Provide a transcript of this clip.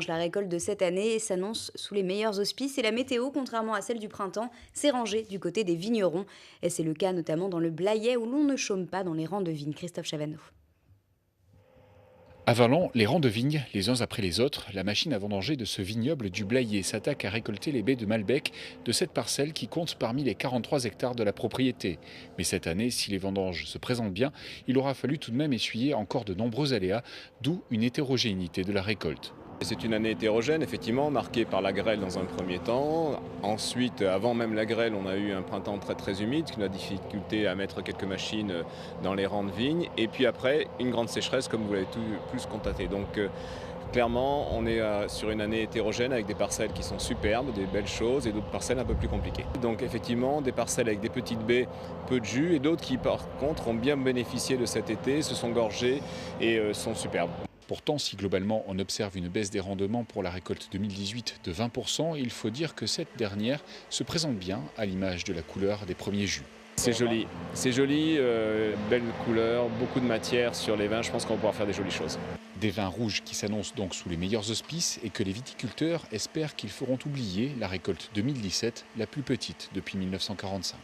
La récolte de cette année s'annonce sous les meilleurs auspices et la météo, contrairement à celle du printemps, s'est rangée du côté des vignerons. Et c'est le cas notamment dans le Blayais où l'on ne chôme pas dans les rangs de vignes. Christophe Chavanneau. Avalant les rangs de vignes, les uns après les autres, la machine à vendanger de ce vignoble du Blayais s'attaque à récolter les baies de Malbec de cette parcelle qui compte parmi les 43 hectares de la propriété. Mais cette année, si les vendanges se présentent bien, il aura fallu tout de même essuyer encore de nombreux aléas, d'où une hétérogénéité de la récolte. C'est une année hétérogène, effectivement, marquée par la grêle dans un premier temps. Ensuite, avant même la grêle, on a eu un printemps très humide, qui nous a difficulté à mettre quelques machines dans les rangs de vignes. Et puis après, une grande sécheresse, comme vous l'avez plus constaté. Donc, clairement, on est sur une année hétérogène avec des parcelles qui sont superbes, des belles choses, et d'autres parcelles un peu plus compliquées. Donc, effectivement, des parcelles avec des petites baies, peu de jus, et d'autres qui, par contre, ont bien bénéficié de cet été, se sont gorgées et sont superbes. Pourtant, si globalement on observe une baisse des rendements pour la récolte 2018 de 20%, il faut dire que cette dernière se présente bien à l'image de la couleur des premiers jus. C'est joli, belle couleur, beaucoup de matière sur les vins, je pense qu'on va pouvoir faire des jolies choses. Des vins rouges qui s'annoncent donc sous les meilleurs auspices et que les viticulteurs espèrent qu'ils feront oublier la récolte 2017, la plus petite depuis 1945.